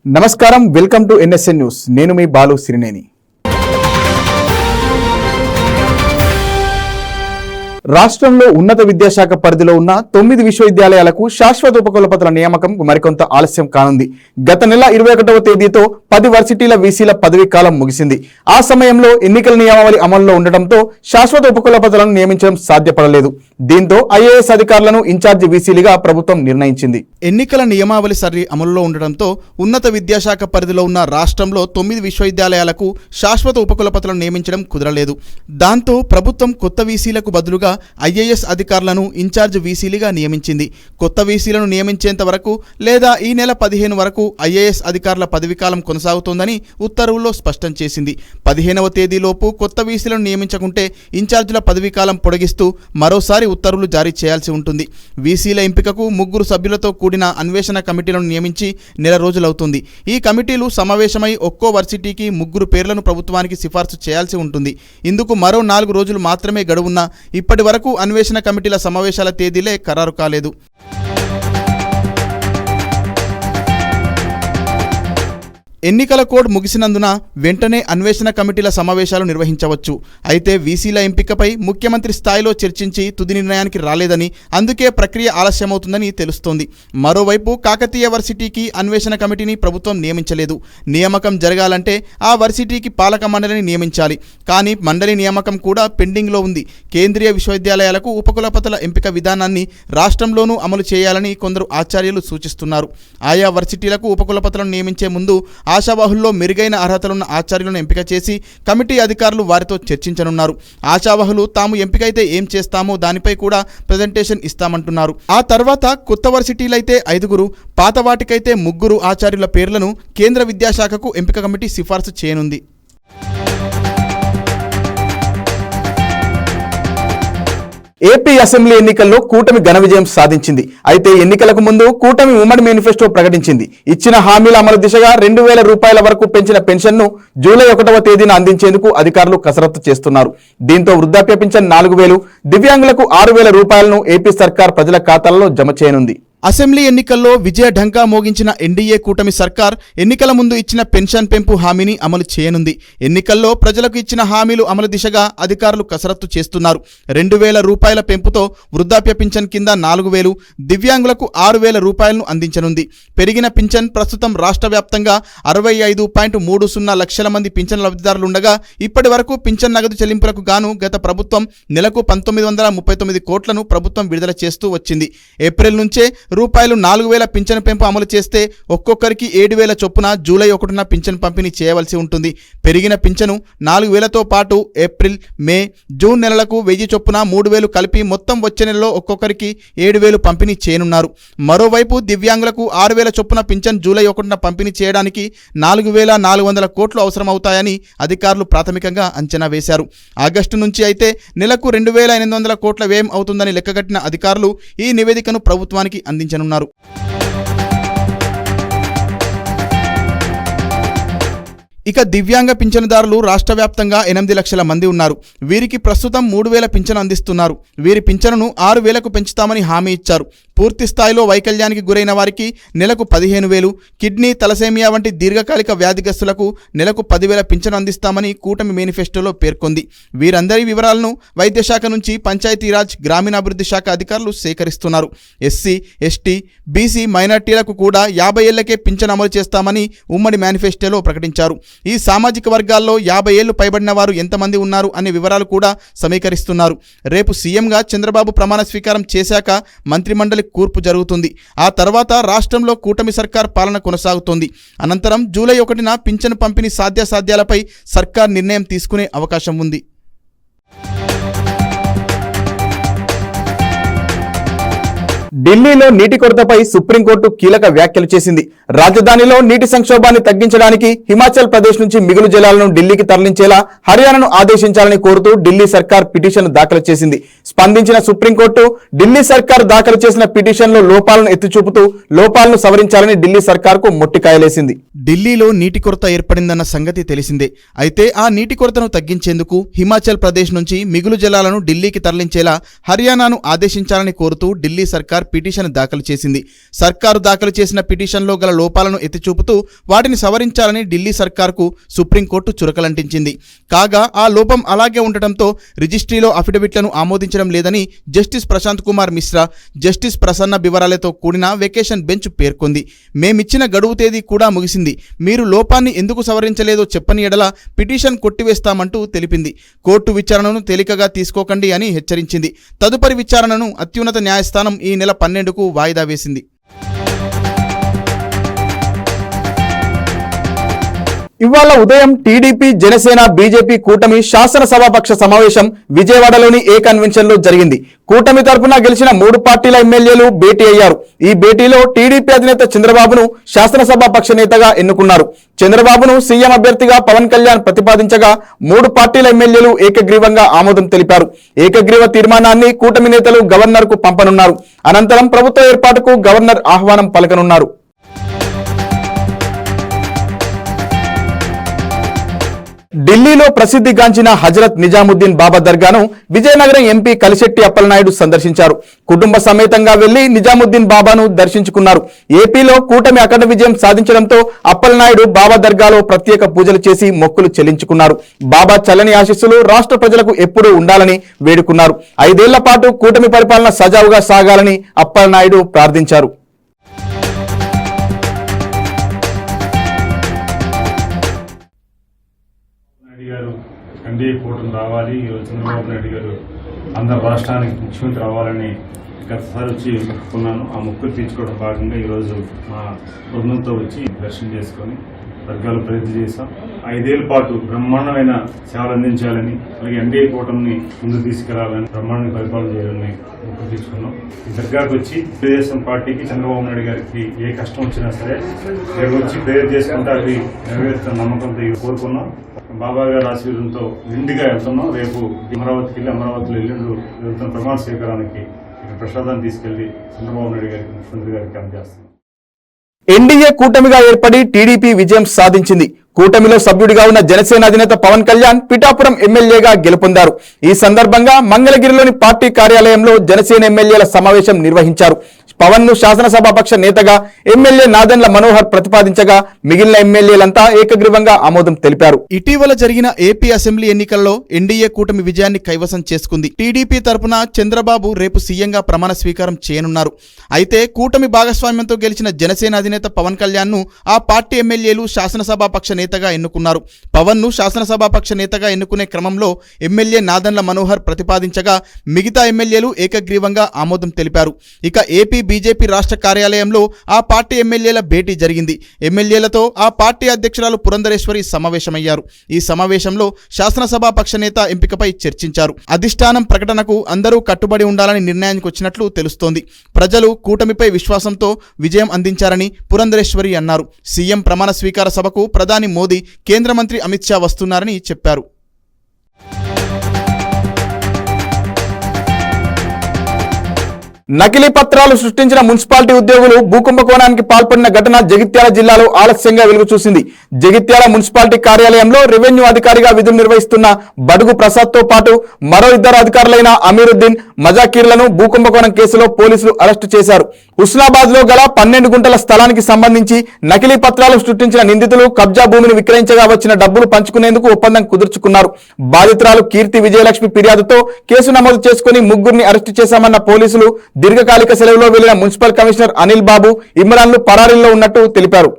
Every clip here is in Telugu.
నమస్కారం, వెల్కమ్ టు ఎన్ఎస్ఎన్ న్యూస్. నేను మీ బాలు సిరినేని. రాష్ట్రంలో ఉన్నత విద్యాశాఖ పరిధిలో ఉన్న 9 విశ్వవిద్యాలయాలకు శాశ్వత ఉపకులపతుల నియామకం మరికొంత ఆలస్యం కానుంది. గత నెల 21వ తేదీతో 10 వర్సిటీల వీసీల పదవీ కాలం ముగిసింది. ఆ సమయంలో ఎన్నికల నియమావళి అమల్లో ఉండటంతో శాశ్వత ఉపకులపతులను నియమించడం సాధ్యపడలేదు. దీంతో ఐఏఎస్ అధికారులను ఇన్ఛార్జి వీసీలుగా ప్రభుత్వం నిర్ణయించింది. ఎన్నికల నియమావళి సర్రి అమలులో ఉండటంతో ఉన్నత విద్యాశాఖ పరిధిలో ఉన్న రాష్ట్రంలో 9 విశ్వవిద్యాలయాలకు శాశ్వత ఉపకులపతులను నియమించడం కుదరలేదు. దాంతో ప్రభుత్వం కొత్త వీసీలకు బదులుగా ఐఏఎస్ అధికారులను ఇన్ఛార్జ్ వీసీలుగా నియమించింది. కొత్త వీసీలను నియమించేంత వరకు లేదా ఈ నెల 15 వరకు ఐఏఎస్ అధికారుల పదవీకాలం కొనసాగుతోందని ఉత్తర్వుల్లో స్పష్టం చేసింది. 15వ తేదీలోపు కొత్త వీసీలను నియమించకుంటే ఇన్ఛార్జీల పదవీకాలం పొడిగిస్తూ మరోసారి ఉత్తర్వులు జారీ చేయాల్సి ఉంటుంది. వీసీల ఎంపికకు 3 సభ్యులతో కూడిన అన్వేషణ కమిటీలను నియమించి నెల రోజులవుతుంది. ఈ కమిటీలు సమావేశమై ఒక్కో వర్సిటీకి 3 పేర్లను ప్రభుత్వానికి సిఫార్సు చేయాల్సి ఉంటుంది. ఇందుకు మరో 4 రోజులు మాత్రమే గడువున్నా ఇప్పటి వరకు అన్వేషణ కమిటీల సమావేశాల తేదీలే ఖరారు కాలేదు. ఎన్నికల కోడ్ ముగిసినందున వెంటనే అన్వేషణ కమిటీల సమావేశాలు నిర్వహించవచ్చు. అయితే వీసీల ఎంపికపై ముఖ్యమంత్రి స్థాయిలో చర్చించి తుది నిర్ణయానికి రాలేదని, అందుకే ప్రక్రియ ఆలస్యమవుతుందని తెలుస్తోంది. మరోవైపు కాకతీయ వర్సిటీకి అన్వేషణ కమిటీని ప్రభుత్వం నియమించలేదు. నియామకం జరగాలంటే ఆ వర్సిటీకి పాలక మండలిని నియమించాలి. కానీ మండలి నియామకం కూడా పెండింగ్లో ఉంది. కేంద్రీయ విశ్వవిద్యాలయాలకు ఉపకులపతుల ఎంపిక విధానాన్ని రాష్ట్రంలోనూ అమలు చేయాలని కొందరు ఆచార్యులు సూచిస్తున్నారు. ఆయా వర్సిటీలకు ఉపకులపతులను నియమించే ముందు ఆశావాహుల్లో మెరుగైన అర్హతలున్న ఆచార్యులను ఎంపిక చేసి కమిటీ అధికారులు వారితో చర్చించనున్నారు. ఆశావాహులు తాము ఎంపికైతే ఏం చేస్తామో దానిపై కూడా ప్రజెంటేషన్ ఇస్తామంటున్నారు. ఆ తర్వాత కొత్త వర్సిటీలైతే 5, పాత వాటికైతే 3 ఆచార్యుల పేర్లను కేంద్ర విద్యాశాఖకు ఎంపిక కమిటీ సిఫార్సు చేయనుంది. ఏపీ అసెంబ్లీ ఎన్నికల్లో కూటమి ఘన విజయం సాధించింది. అయితే ఎన్నికలకు ముందు కూటమి ఉమ్మడి మేనిఫెస్టో ప్రకటించింది. ఇచ్చిన హామీల అమలు దిశగా 2,000 రూపాయల వరకు పెంచిన పెన్షన్ను జూలై 1వ తేదీన అందించేందుకు అధికారులు కసరత్తు చేస్తున్నారు. దీంతో వృద్ధాప్య పెన్షన్ 4,000, దివ్యాంగులకు 6,000 రూపాయలను ఏపీ సర్కార్ ప్రజల ఖాతాల్లో జమ చేయనుంది. అసెంబ్లీ ఎన్నికల్లో విజయ ఢంకా మోగించిన ఎన్డీఏ కూటమి సర్కార్ ఎన్నికల ముందు ఇచ్చిన పెన్షన్ పెంపు హామీని అమలు చేయనుంది. ఎన్నికల్లో ప్రజలకు ఇచ్చిన హామీలు అమలు దిశగా అధికారులు కసరత్తు చేస్తున్నారు. 2,000 రూపాయల పెంపుతో వృద్ధాప్య పింఛన్ కింద 4,000, దివ్యాంగులకు 6,000 రూపాయలను అందించనుంది. పెరిగిన పింఛన్ ప్రస్తుతం రాష్ట్ర వ్యాప్తంగా 65.30 లక్షల మంది పింఛన్ లబ్ధిదారులుండగా ఇప్పటి వరకు పింఛన్ నగదు చెల్లింపులకు గాను గత ప్రభుత్వం నెలకు 1,939 కోట్లను ప్రభుత్వం విడుదల చేస్తూ వచ్చింది. ఏప్రిల్ నుంచే రూపాయలు 4,000 పింఛను పెంపు అమలు చేస్తే ఒక్కొక్కరికి 7,000 చొప్పున జూలై 1న పింఛను పంపిణీ చేయవలసి ఉంటుంది. పెరిగిన పింఛను 4,000తో పాటు ఏప్రిల్, మే, జూన్ నెలలకు 1,000 చొప్పున 3,000 కలిపి మొత్తం వచ్చే నెలలో ఒక్కొక్కరికి 7,000 పంపిణీ చేయనున్నారు. మరోవైపు దివ్యాంగులకు 6,000 చొప్పున పింఛన్ జూలై 1న పంపిణీ చేయడానికి 4,400 కోట్లు అవసరమవుతాయని అధికారులు ప్రాథమికంగా అంచనా వేశారు. ఆగస్టు నుంచి అయితే నెలకు 2,800 కోట్ల వ్యయం అవుతుందని లెక్కగట్టిన అధికారులు ఈ నివేదికను ప్రభుత్వానికి అందించనున్నారు. ఇక దివ్యాంగ పింఛనుదారులు రాష్ట్ర వ్యాప్తంగా 8 లక్షల మంది ఉన్నారు. వీరికి ప్రస్తుతం 3,000 పింఛను అందిస్తున్నారు. వీరి పింఛనును 6,000కు పెంచుతామని హామీ ఇచ్చారు. పూర్తి స్థాయిలో వైకల్యానికి గురైన వారికి నెలకు 15,000, కిడ్నీ, తలసేమియా వంటి దీర్ఘకాలిక వ్యాధిగ్రస్తులకు నెలకు 10,000 పింఛను అందిస్తామని కూటమి మేనిఫెస్టోలో పేర్కొంది. వీరందరి వివరాలను వైద్యశాఖ నుంచి పంచాయతీరాజ్, గ్రామీణాభివృద్ధి శాఖ అధికారులు సేకరిస్తున్నారు. ఎస్సీ, ఎస్టీ, బీసీ, మైనార్టీలకు కూడా 50 ఏళ్లకే పింఛను అమలు చేస్తామని ఉమ్మడి మేనిఫెస్టోలో ప్రకటించారు. ఈ సామాజిక వర్గాల్లో 50 ఏళ్లు పైబడిన వారు ఎంతమంది ఉన్నారు అనే వివరాలు కూడా సమీకరిస్తున్నారు. రేపు సీఎంగా చంద్రబాబు ప్రమాణ స్వీకారం చేశాక మంత్రిమండలి కూర్పు జరుగుతుంది. ఆ తర్వాత రాష్ట్రంలో కూటమి సర్కార్ పాలన కొనసాగుతోంది. అనంతరం జూలై 1న పింఛను పంపిణీ సాధ్యాసాధ్యాలపై సర్కార్ నిర్ణయం తీసుకునే అవకాశం ఉంది. ఢిల్లీలో నీటి కొరతపై సుప్రీంకోర్టు కీలక వ్యాఖ్యలు చేసింది. రాజధానిలో నీటి సంక్షోభాన్ని తగ్గించడానికి హిమాచల్ ప్రదేశ్ నుంచి మిగులు జలాలను ఢిల్లీకి తరలించేలా హర్యానాను ఆదేశించాలని కోరుతూ ఢిల్లీ సర్కార్ పిటిషన్ దాఖలు చేసింది. స్పందించిన సుప్రీంకోర్టు ఢిల్లీ సర్కార్ దాఖలు చేసిన పిటిషన్లో లోపాలను ఎత్తిచూపుతూ లోపాలను సవరించాలని ఢిల్లీ సర్కార్కు మొట్టికాయలేసింది. ఢిల్లీలో నీటి కొరత ఏర్పడిందన్న సంగతి తెలిసిందే. అయితే ఆ నీటి కొరతను తగ్గించేందుకు హిమాచల్ ప్రదేశ్ నుంచి మిగులు జలాలను ఢిల్లీకి తరలించేలా హర్యానాను ఆదేశించాలని కోరుతూ ఢిల్లీ సర్కార్ సర్కార్ పిటిషన్ దాఖలు చేసింది. సర్కారు దాఖలు చేసిన పిటిషన్లో గల లోపాలను ఎత్తిచూపుతూ వాటిని సవరించాలని ఢిల్లీ సర్కార్కు సుప్రీంకోర్టు చురకలంటించింది. కాగా ఆ లోపం అలాగే ఉండటంతో రిజిస్ట్రీలో అఫిడవిట్లను ఆమోదించడం లేదని జస్టిస్ ప్రశాంత్ కుమార్ మిశ్రా, జస్టిస్ ప్రసన్న బివరాలతో కూడిన వెకేషన్ బెంచ్ పేర్కొంది. మేమిచ్చిన గడువు తేదీ కూడా ముగిసింది. మీరు లోపాన్ని ఎందుకు సవరించలేదో చెప్పని ఎడల పిటిషన్ కొట్టివేస్తామంటూ తెలిపింది. కోర్టు విచారణను తేలికగా తీసుకోకండి అని హెచ్చరించింది. తదుపరి విచారణను అత్యున్నత న్యాయస్థానం ఈ నెల 12కు వాయిదా వేసింది. ఇవాళ ఉదయం టీడీపీ, జనసేన, బీజేపీ కూటమి శాసనసభాపక్ష సమావేశం విజయవాడలోని ఏ కన్వెన్షన్ లో జరిగింది. కూటమి తరఫున గెలిచిన 3 పార్టీల ఎమ్మెల్యేలు భేటీ అయ్యారు. ఈ భేటీలో టీడీపీ అధినేత చంద్రబాబును శాసనసభాపక్ష నేతగా ఎన్నుకున్నారు. చంద్రబాబును సీఎం అభ్యర్థిగా పవన్ కళ్యాణ్ ప్రతిపాదించగా 3 పార్టీల ఎమ్మెల్యేలు ఏకగ్రీవంగా ఆమోదం తెలిపారు. ఏకగ్రీవ తీర్మానాన్ని కూటమి నేతలు గవర్నర్ కు పంపనున్నారు. అనంతరం ప్రభుత్వ ఏర్పాటుకు గవర్నర్ ఆహ్వానం పలకనున్నారు. ఢిల్లీలో ప్రసిద్ధిగాంచిన హజరత్ నిజాముద్దీన్ బాబా దర్గాను విజయనగరం ఎంపీ కలిశెట్టి అప్పలనాయుడు సందర్శించారు. కుటుంబ సమేతంగా వెళ్లి నిజాముద్దీన్ బాబాను దర్శించుకున్నారు. ఏపీలో కూటమి అఖండ విజయం సాధించడంతో అప్పలనాయుడు బాబా దర్గాలో ప్రత్యేక పూజలు చేసి మొక్కులు చెల్లించుకున్నారు. బాబా చల్లని ఆశీస్సులు రాష్ట్ర ప్రజలకు ఎప్పుడూ ఉండాలని వేడుకున్నారు. 5 ఏళ్ల పాటు కూటమి పరిపాలన సజావుగా సాగాలని అప్పలనాయుడు ప్రార్థించారు. ఎన్డీఏ కూటమి రావాలి, చంద్రబాబు నాయుడు గారు ఆంధ్ర రాష్ట్రానికి ముఖ్యమంత్రి అవ్వాలని గతసారి వచ్చి మొక్కుకున్నాను. ఆ మొక్కులు తీర్చుకోవడం భాగంగా ఈరోజు మా బృందంతో వచ్చి దర్శనం చేసుకొని వర్గాలు ప్రయత్నం చేశాం. 5 ఏళ్ల పాటు బ్రహ్మాండమైన సేవలు అందించాలని, అలాగే ఎన్డీఏ కూటమిని ముందుకు తీసుకెళ్లాలని, బ్రహ్మాండంగా పరిపాలన చేయాలని మొక్కులు తీసుకున్నాం. ఈ దర్గాకు వచ్చి తెలుగుదేశం పార్టీకి, చంద్రబాబు నాయుడు గారికి ఏ కష్టం వచ్చినా సరే ఇక్కడికి వచ్చి ప్రేయర్ చేసుకుంటే అది నెరవేరుతున్న నమ్మకంతో కోరుకున్నాం. బాబా గారి ఆశీర్వాదంతో నిండుగా వెళ్తున్నాం. రేపు అమరావతికి వెళ్ళి అమరావతిలో ఎల్లుండి వెళ్తున్న ప్రమాణ స్వీకారానికి ఇక్కడ ప్రసాదాన్ని తీసుకెళ్లి చంద్రబాబు నాయుడు గారికి, ముఖ్యమంత్రి గారికి అందజేస్తున్నాం. ఎన్డీఏ కూటమిగా ఏర్పడి టీడీపీ విజయం సాధించింది. కూటమిలో సభ్యుడిగా ఉన్న జనసేన అధినేత పవన్ కళ్యాణ్ పిఠాపురం ఎమ్మెల్యేగా గెలుపొందారు. ఈ సందర్భంగా మంగళగిరిలోని పార్టీ కార్యాలయంలో జనసేన ఎమ్మెల్యేల సమావేశం నిర్వహించారు. పవన్ ను శాసనసభాపక్ష నేతగా ఎమ్మెల్యే నాదెండ్ల మనోహర్ ప్రతిపాదించగా మిగిలిన ఎమ్మెల్యేలంతా ఏకగ్రీవంగా ఆమోదం తెలిపారు. ఇటీవల జరిగిన ఏపీ అసెంబ్లీ ఎన్నికల్లో ఎన్డీఏ కూటమి విజయాన్ని కైవసం చేసుకుంది. టీడీపీ తరపున చంద్రబాబు రేపు సీఎంగా ప్రమాణ స్వీకారం చేయనున్నారు. అయితే కూటమి భాగస్వామ్యంతో గెలిచిన జనసేన అధినేత పవన్ కళ్యాణ్ ను ఆ పార్టీ ఎమ్మెల్యేలు శాసనసభాపక్ష నేతగా ఎన్నుకున్నారు. పవన్ ను శాసనసభాపక్ష నేతగా ఎన్నుకునే క్రమంలో ఎమ్మెల్యే నాదెండ్ల మనోహర్ ప్రతిపాదించగా మిగతా ఎమ్మెల్యేలు ఏకగ్రీవంగా ఆమోదం తెలిపారు. ఇక ఏపీ బీజేపీ రాష్ట్ర కార్యాలయంలో ఆ పార్టీ ఎమ్మెల్యేల భేటీ జరిగింది. ఎమ్మెల్యేలతో ఆ పార్టీ అధ్యక్షురాలు పురంధరేశ్వరి సమావేశమయ్యారు. ఈ సమావేశంలో శాసనసభాపక్ష నేత ఎంపికపై చర్చించారు. అధిష్టానం ప్రకటనకు అందరూ కట్టుబడి ఉండాలని నిర్ణయానికి వచ్చినట్లు తెలుస్తోంది. ప్రజలు కూటమిపై విశ్వాసంతో విజయం అందించారని పురంధరేశ్వరి అన్నారు. సీఎం ప్రమాణ స్వీకార సభకు ప్రధాని మోదీ, కేంద్ర మంత్రి అమిత్ షా వస్తున్నారని చెప్పారు. నకిలీ పత్రాలు సృష్టించిన మున్సిపాలిటీ ఉద్యోగులు భూకుంభకోణానికి పాల్పడిన ఘటన జగిత్యాల జిల్లాలో ఆలస్యంగా వెలుగు చూసింది. జగిత్యాల మున్సిపాలిటీ కార్యాలయంలో రెవెన్యూ అధికారిగా విధులు నిర్వహిస్తున్న బడుగు ప్రసాద్ తో పాటు మరో 2 అధికారులైన అమీరుద్దీన్, మజాకీర్లను భూకుంభకోణం కేసులో పోలీసులు అరెస్టు చేశారు. హుస్నాబాద్ లో గల 12 గుంటల స్థలానికి సంబంధించి నకిలీ పత్రాలు సృష్టించిన నిందితులు కబ్జా భూమిని విక్రయించగా వచ్చిన డబ్బులు పంచుకునేందుకు ఒప్పందం కుదుర్చుకున్నారు. బాధితురాలు కీర్తి విజయలక్ష్మి ఫిర్యాదుతో కేసు నమోదు చేసుకుని 3గురిని అరెస్టు చేశామన్న పోలీసులు దీర్ఘకాలిక సెలవులో వెళ్లిన మున్సిపల్ కమిషనర్ అనిల్ బాబు, ఇమ్రాన్లు పరారీల్లో ఉన్నట్టు తెలిపారు.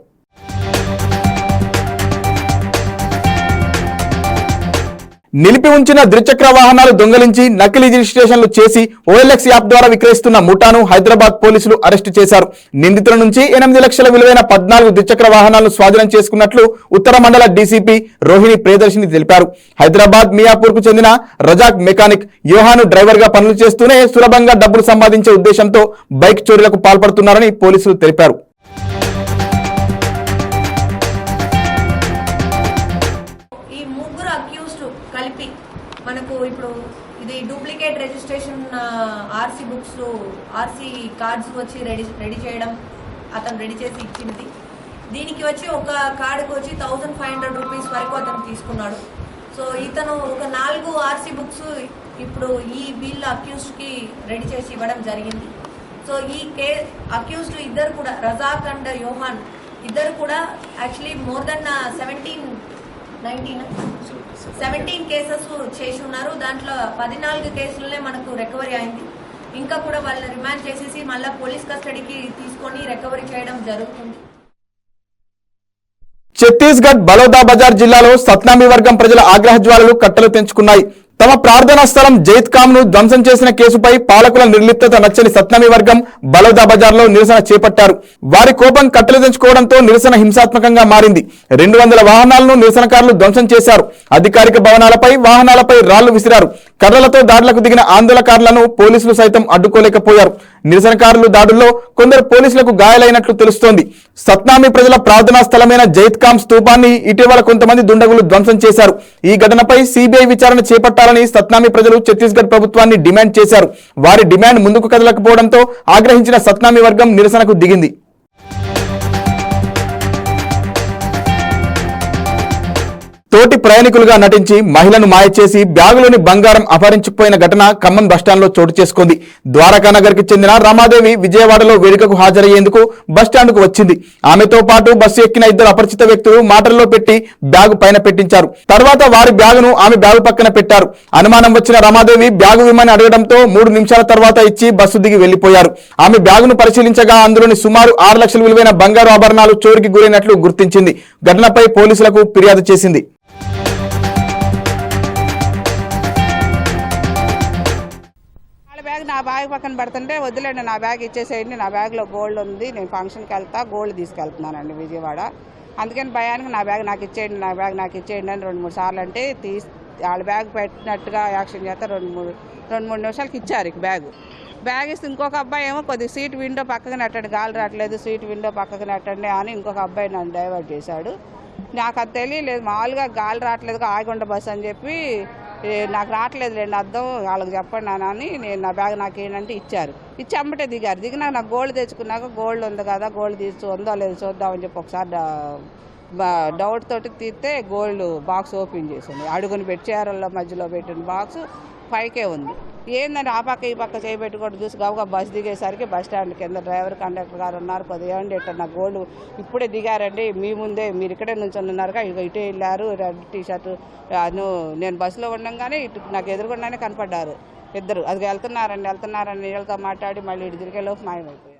నిలిపి ఉంచిన ద్విచక్ర వాహనాలు దొంగలించి నకిలీ రిజిస్ట్రేషన్లు చేసి OLX యాప్ ద్వారా విక్రయిస్తున్న ముఠాను హైదరాబాద్ పోలీసులు అరెస్టు చేశారు. నిందితుల నుంచి 8 లక్షల విలువైన 14 ద్విచక్ర వాహనాలను స్వాధీనం చేసుకున్నట్లు ఉత్తర మండల డీసీపీ రోహిణి ప్రియదర్శిని తెలిపారు. హైదరాబాద్ మియాపూర్ కు చెందిన రజాక్ మెకానిక్ యోహాను డ్రైవర్ గా పనులు చేస్తూనే సులభంగా డబ్బులు సంపాదించే ఉద్దేశంతో బైక్ చోరీలకు పాల్పడుతున్నారని పోలీసులు తెలిపారు. కలిపి మనకు ఇప్పుడు ఇది duplicate registration RC books, RC cards వచ్చి రెడీ చేయడం, అతను రెడీ చేసి ఇచ్చింది. దీనికి వచ్చి ఒక కార్డుకు వచ్చి 1500 రూపీస్ వరకు అతను తీసుకున్నాడు. సో ఇతను ఒక 4 ఆర్సీ బుక్స్ ఇప్పుడు ఈ వీళ్ళ అక్యూజ్డ్కి రెడీ చేసి ఇవ్వడం జరిగింది. సో ఈ అక్యూజ్డ్ ఇద్దరు కూడా రజాక్ అండ్ యోహాన్ ఇద్దరు కూడా యాక్చువల్లీ మోర్ దెన్ 17 కేసెస్ చేసి ఉన్నారు. దాంట్లో 14 కేసులనే మనకు రికవరీ అయింది. ఇంకా కూడా వాళ్ళని రిమాండ్ చేసేసి మళ్ళీ పోలీస్ కస్టడీకి తీసుకొని రికవరీ చేయడం జరుగుతుంది. ఛత్తీస్గఢ్ బలోదా బజార్ జిల్లాలో సత్నామీ వర్గం ప్రజల ఆగ్రహ జ్వాలలు కట్టలు తెంచుకున్నాయి. తమ ప్రార్థనా స్థలం జైత్కామ్ ను ధ్వంసం చేసిన కేసుపై పాలకుల నిర్లిప్తత నచ్చని సత్నామీ వర్గం బలోదా బజార్ లో నిరసన చేపట్టారు. వారి కోపం కట్టలు తెంచుకోవడంతో నిరసన హింసాత్మకంగా మారింది. 200 వాహనాలను నిరసనకారులు ధ్వంసం చేశారు. అధికారిక భవనాలపై వాహనాలపై రాళ్లు విసిరారు. కర్రలతో దాడులకు దిగిన ఆందోళనకారులను పోలీసులు సైతం అడ్డుకోలేకపోయారు. నిరసనకారులు దాడుల్లో కొందరు పోలీసులకు గాయాలైనట్లు తెలుస్తోంది. సత్నామీ ప్రజల ప్రార్థనా స్థలమైన జైత్కామ్ స్తూపాన్ని ఇటీవల కొంతమంది దుండగులు ధ్వంసం చేశారు. ఈ ఘటనపై సిబిఐ విచారణ చేపట్టాలని సత్నామీ ప్రజలు ఛత్తీస్గఢ్ ప్రభుత్వాన్ని డిమాండ్ చేశారు. వారి డిమాండ్ ముందుకు కదలకపోవడంతో ఆగ్రహించిన సత్నామీ వర్గం నిరసనకు దిగింది. తోటి ప్రయాణికులుగా నటించి మహిళను మాయ చేసి బ్యాగులోని బంగారం అపహరించుకుపోయిన ఘటన ఖమ్మం బస్టాండ్లో చోటు చేసుకుంది. ద్వారకానగర్ కి చెందిన రమాదేవి విజయవాడలో వేడుకకు హాజరయ్యేందుకు బస్టాండ్కు వచ్చింది. ఆమెతో పాటు బస్సు ఎక్కిన 2 అపరిచిత వ్యక్తులు మాటల్లో పెట్టి బ్యాగు పైన పెట్టించారు. తర్వాత వారి బ్యాగును ఆమె బ్యాగు పక్కన పెట్టారు. అనుమానం వచ్చిన రమాదేవి బ్యాగు ఇవ్వమని అడగడంతో 3 నిమిషాల తర్వాత ఇచ్చి బస్సు దిగి వెళ్లిపోయారు. ఆమె బ్యాగును పరిశీలించగా అందులోని సుమారు 6 లక్షల విలువైన బంగారు ఆభరణాలు చోరికి గురైనట్లు గుర్తించింది. ఘటనపై పోలీసులకు ఫిర్యాదు చేసింది. నా బ్యాగ్ పక్కన పెడుతుంటే వద్దులేండి నా బ్యాగ్ ఇచ్చేసేయండి, నా బ్యాగ్లో గోల్డ్ ఉంది, నేను ఫంక్షన్కి వెళ్తా గోల్డ్ తీసుకెళ్తున్నానండి విజయవాడ, అందుకని భయానికి నా బ్యాగ్ నాకు ఇచ్చేయండి నా బ్యాగ్ నాకు ఇచ్చేయండి అని 2-3 సార్లు అంటే వాళ్ళ బ్యాగ్ పెట్టినట్టుగా యాక్షన్ చేస్తే 2-3 నిమిషాలకి ఇచ్చారు బ్యాగ్ ఇస్తే ఇంకొక అబ్బాయి ఏమో కొద్దిగా సీట్ విండో పక్కకు నెట్టండి, గాలి రావట్లేదు సీట్ విండో పక్కకు నెట్టండి అని ఇంకొక అబ్బాయి నన్ను డైవర్ట్ చేశాడు. నాకు అది తెలియలేదు, మామూలుగా గాలి రావట్లేదు ఆగిగుండ బస్సు అని చెప్పి నాకు రావట్లేదు లేండి అర్థం వాళ్ళకి చెప్పండి అని నేను నా బ్యాగ్ నాకు ఏంటంటే ఇచ్చారు. ఇచ్చి అమ్మటే దిగారు. దిగినాక నాకు గోల్డ్ తెచ్చుకున్నాక గోల్డ్ ఉంది కదా గోల్డ్ తీసి ఉందో లేదు చూద్దామని చెప్పి ఒకసారి డౌట్ తోటి తీస్తే గోల్డ్ బాక్స్ ఓపెన్ చేసింది. అడుగుని పెట్టి చీరల్లో మధ్యలో పెట్టిన బాక్స్ పైకే ఉంది. ఏందని ఆ పక్క ఈ పక్క చేయబెట్టుకోవడం చూసి గబగా బస్సు దిగేసరికి బస్ స్టాండ్ కింద డ్రైవర్ కండక్టర్ గారు ఉన్నారు. కొద్దిగా ఏమండి ఇట్లా నా గోల్డ్ ఇప్పుడే దిగారండి మీ ముందే మీరు ఇక్కడే నుంచి ఉన్నారుగా ఇటే వెళ్ళారు రెడ్ టీషర్ట్ నేను బస్సులో ఉండగానే ఇటు నాకు ఎదురుగుండానే కనపడ్డారు ఇద్దరు. అది వెళ్తున్నారని వీళ్ళతో మాట్లాడి మళ్ళీ ఇటు తిరిగేలోపు మాయమైపోయారు.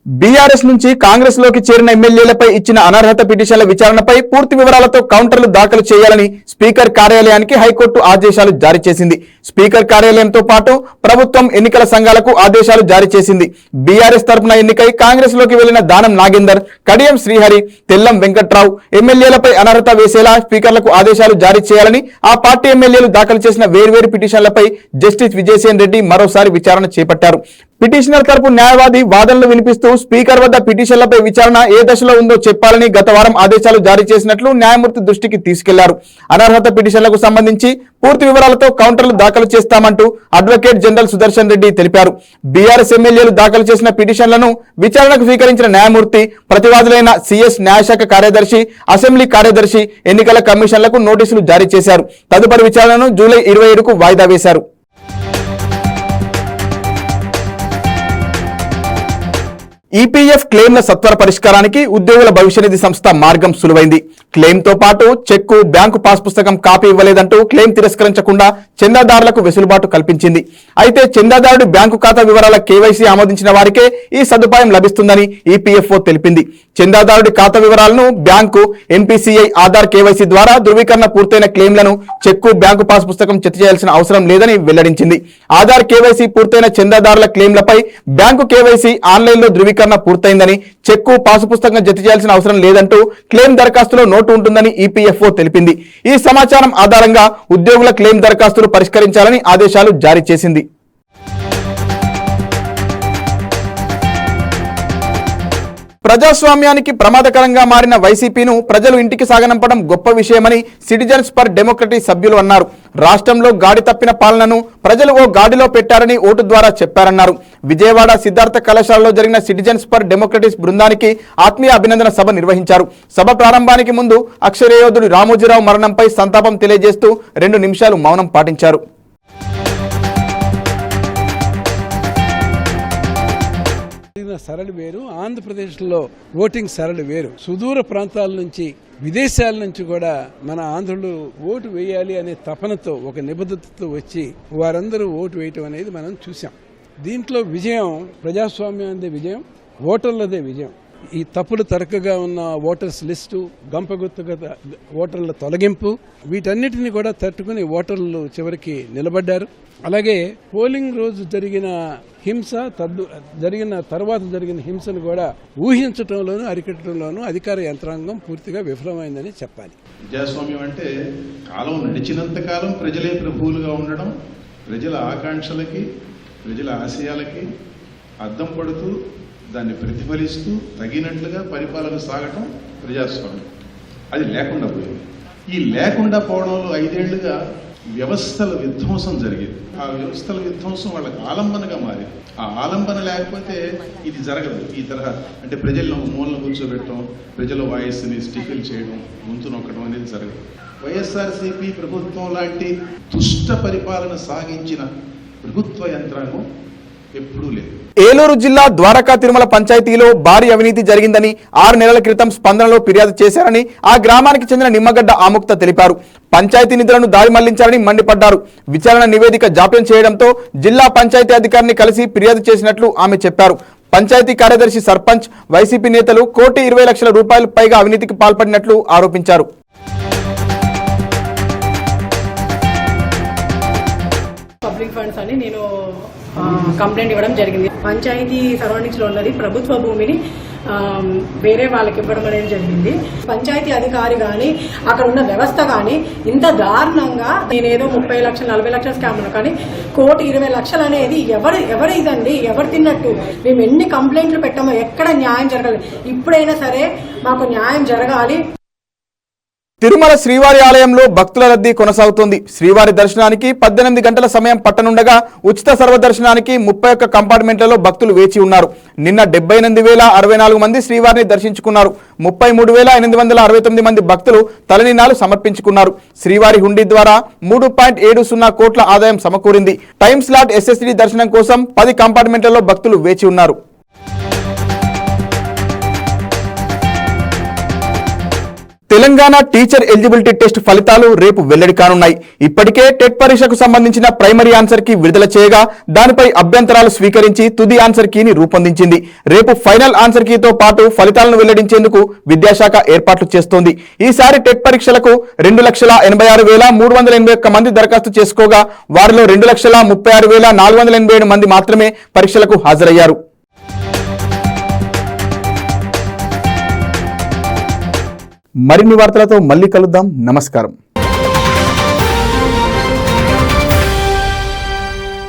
బీఆర్ఎస్ నుంచి కాంగ్రెస్ లోకి చేరిన ఎమ్మెల్యేలపై ఇచ్చిన అనర్హత పిటిషన్ల విచారణపై పూర్తి వివరాలతో కౌంటర్లు దాఖలు చేయాలని స్పీకర్ కార్యాలయానికి హైకోర్టు ఆదేశాలు జారీ చేసింది. స్పీకర్ కార్యాలయంతో పాటు ప్రభుత్వం ఎన్నికల సంఘాలకు ఆదేశాలు జారీ చేసింది. బీఆర్ఎస్ తరఫున ఎన్నికై కాంగ్రెస్ లోకి వెళ్లిన దానం నాగేందర్, కడియం శ్రీహరి, తెల్లం వెంకట్రావు ఎమ్మెల్యేలపై అనర్హత వేసేలా స్పీకర్లకు ఆదేశాలు జారీ చేయాలని ఆ పార్టీ ఎమ్మెల్యేలు దాఖలు చేసిన వేర్వేరు పిటిషన్లపై జస్టిస్ విజయసేన్ రెడ్డి మరోసారి విచారణ చేపట్టారు. పిటిషనర్ తరపు న్యాయవాది వాదనలు వినిపిస్తూ స్పీకర్ వద్ద పిటిషన్లపై విచారణ ఏ దశలో ఉందో చెప్పాలని గత వారం ఆదేశాలు జారీ చేసినట్లు న్యాయమూర్తి దృష్టికి తీసుకెళ్లారు. అనర్హత పిటిషన్లకు సంబంధించి పూర్తి వివరాలతో కౌంటర్లు దాఖలు చేస్తామంటూ అడ్వకేట్ జనరల్ సుదర్శన్ రెడ్డి తెలిపారు. బీఆర్ఎస్ ఎమ్మెల్యేలు దాఖలు చేసిన పిటిషన్లను విచారణకు స్వీకరించిన న్యాయమూర్తి ప్రతివాదులైన సిఎస్ న్యాయశాఖ కార్యదర్శి, అసెంబ్లీ కార్యదర్శి, ఎన్నికల కమిషన్లకు నోటీసులు జారీ చేశారు. తదుపరి విచారణను జూలై 27కు వాయిదా వేశారు. ఈపీఎఫ్ క్లెయిమ్ల సత్వర పరిష్కారానికి ఉద్యోగుల భవిష్య నిధి సంస్థ మార్గం సులువైంది. క్లెయిమ్తో పాటు చెక్కు, బ్యాంకు పాస్ పుస్తకం కాపీ ఇవ్వలేదంటూ క్లెయిమ్ తిరస్కరించకుండా చందాదారులకు వెసులుబాటు కల్పించింది. అయితే చందాదారుడి బ్యాంకు ఖాతా వివరాల కేవైసీ ఆమోదించిన వారికే ఈ సదుపాయం లభిస్తుందని ఈపీఎఫ్ఓ తెలిపింది. చందాదారుడి ఖాతా వివరాలను బ్యాంకు, ఎన్పీసీఐ, ఆధార్ కేవైసీ ద్వారా ధృవీకరణ పూర్తయిన క్లెయిమ్లను చెక్కు, బ్యాంకు పాస్ పుస్తకం జత చేయాల్సిన అవసరం లేదని వెల్లడించింది. ఆధార్ కేవైసీ పూర్తయిన చందాదారుల క్లెయిమ్లపై బ్యాంకు కేవైసీ ఆన్లైన్లో ధృవీకరణ పూర్తయిందని, చెక్కు, పాసు పుస్తకం జత చేయాల్సిన అవసరం లేదంటూ క్లెయిమ్ దరఖాస్తులో నోటు ఉంటుందని ఈపీఎఫ్ఓ తెలిపింది. ఈ సమాచారం ఆధారంగా ఉద్యోగుల క్లెయిమ్ దరఖాస్తులు పరిష్కరించాలని ఆదేశాలు జారీ చేసింది. ప్రజాస్వామ్యానికి ప్రమాదకరంగా మారిన వైసీపీను ప్రజలు ఇంటికి సాగనంపడం గొప్ప విషయమని సిటిజన్స్ ఫర్ డెమోక్రసీ సభ్యులు అన్నారు. రాష్ట్రంలో గాడి తప్పిన పాలనను ప్రజలు ఓ గాడిలో పెట్టారని ఓటు ద్వారా చెప్పారన్నారు. విజయవాడ సిద్ధార్థ కళాశాలలో జరిగిన సిటిజన్స్ ఫర్ డెమోక్రసీ బృందానికి ఆత్మీయ అభినందన సభ నిర్వహించారు. సభ ప్రారంభానికి ముందు అక్షరయోధుడు రామోజీరావు మరణంపై సంతాపం తెలియజేస్తూ 2 నిమిషాలు మౌనం పాటించారు. ఓటిన సరళి వేరు, ఆంధ్రప్రదేశ్లో ఓటింగ్ సరళి వేరు. సుదూర ప్రాంతాల నుంచి, విదేశాల నుంచి కూడా మన ఆంధ్రులు ఓటు వేయాలి అనే తపనతో, ఒక నిబద్ధతతో వచ్చి వారందరూ ఓటు వేయటం అనేది మనం చూసాం. దీంట్లో విజయం ప్రజాస్వామ్యాన్ని విజయం, ఓటర్లదే విజయం. ఈ తప్పులు తరకగా ఉన్న ఓటర్స్ లిస్టు, గంపగుత్తగా ఓటర్ల తొలగింపు, వీటన్నిటిని కూడా తట్టుకుని ఓటర్లు చివరికి నిలబడ్డారు. అలాగే పోలింగ్ రోజు జరిగిన హింస, జరిగిన తర్వాత జరిగిన హింసను కూడా ఊహించడంలోనూ అరికట్టడంలోనూ అధికార యంత్రాంగం పూర్తిగా విఫలమైందని చెప్పాలి. ప్రజాస్వామ్యం అంటే కాలం నడిచినంత కాలం ప్రజలే ప్రభువులుగా ఉండడం, ప్రజల ఆకాంక్షలకి, ప్రజల ఆశయాలకి అద్దం పడుతూ దాన్ని ప్రతిఫలిస్తూ తగినట్లుగా పరిపాలన సాగటం ప్రజాస్వామ్యం. అది లేకుండా పోయింది. ఈ లేకుండా పోవడంలో 5 ఏళ్లుగా వ్యవస్థల విధ్వంసం జరిగేది. ఆ వ్యవస్థల విధ్వంసం వాళ్ళకి ఆలంబనగా మారింది. ఆ ఆలంబన లేకపోతే ఇది జరగదు. ఈ తరహా అంటే ప్రజలను మూలను కూర్చోబెట్టడం, ప్రజల వాయిస్ని స్టిఫిల్ చేయడం, గొంతు నొక్కడం అనేది జరగదు. వైఎస్ఆర్సీపీ ప్రభుత్వం లాంటి దుష్ట పరిపాలన సాగించిన ప్రభుత్వ యంత్రాంగం ఎప్పుడూ లేదు. ఏలూరు జిల్లా ద్వారకా తిరుమల పంచాయతీలో భారీ అవినీతి జరిగిందని 6 నెలల క్రితం స్పందనలో ఫిర్యాదు చేశారని ఆ గ్రామానికి చెందిన నిమ్మగడ్డ ఆముక్త తెలిపారు. పంచాయతీ నిధులను దారి మళ్లించారని మండిపడ్డారు. విచారణ నివేదిక జాప్యం చేయడంతో జిల్లా పంచాయతీ అధికారిని కలిసి ఫిర్యాదు చేసినట్లు ఆమె చెప్పారు. పంచాయతీ కార్యదర్శి, సర్పంచ్, వైసీపీ నేతలు 1,20,00,000 రూపాయలు పైగా అవినీతికి పాల్పడినట్లు ఆరోపించారు. పబ్లిక్ ఫండ్స్ అని నేను కంప్లైంట్ ఇవ్వడం జరిగింది. పంచాయతీ సరౌండింగ్స్ లో ఉన్నది ప్రభుత్వ భూమిని వేరే వాళ్ళకి ఇవ్వడం అనేది జరిగింది. పంచాయతీ అధికారి గాని, అక్కడ ఉన్న వ్యవస్థ గాని ఇంత దారుణంగా, నేనేదో 30 లక్షలు 40 లక్షల స్కామ్ కానీ 1,20,00,000 అనేది ఎవరు ఇదండి, ఎవరు తిన్నట్టు? మేము ఎన్ని కంప్లైంట్లు పెట్టామో ఎక్కడ న్యాయం జరగాలి. ఇప్పుడైనా సరే మాకు న్యాయం జరగాలి. తిరుమల శ్రీవారి ఆలయంలో భక్తుల రద్దీ కొనసాగుతోంది. శ్రీవారి దర్శనానికి 18 గంటల సమయం పట్టనుండగా ఉచిత సర్వదర్శనానికి 31 కంపార్ట్మెంట్లలో భక్తులు వేచి ఉన్నారు. నిన్న 78,064 మంది శ్రీవారిని దర్శించుకున్నారు. 33,869 మంది భక్తులు తలనీలాలు సమర్పించుకున్నారు. శ్రీవారి హుండీ ద్వారా 3.70 కోట్ల ఆదాయం సమకూరింది. టైమ్ స్లాట్ ఎస్ఎస్టీ దర్శనం కోసం 10 కంపార్ట్మెంట్లలో భక్తులు వేచి ఉన్నారు. తెలంగాణ టీచర్ ఎలిజిబిలిటీ టెస్ట్ ఫలితాలు రేపు వెల్లడి కానున్నాయి. ఇప్పటికే టెట్ పరీక్షకు సంబంధించిన ప్రైమరీ ఆన్సర్ కీ విడుదల చేయగా దానిపై అభ్యంతరాలు స్వీకరించి తుది ఆన్సర్ కీని రూపొందించింది. రేపు ఫైనల్ ఆన్సర్ కీతో పాటు ఫలితాలను వెల్లడించేందుకు విద్యాశాఖ ఏర్పాట్లు చేస్తోంది. ఈసారి టెట్ పరీక్షలకు 2,86,381 మంది దరఖాస్తు చేసుకోగా వారిలో 2,36,487 మంది మాత్రమే పరీక్షలకు హాజరయ్యారు. మరిన్ని వార్తలతో మళ్ళీ కలుద్దాం. నమస్కారం.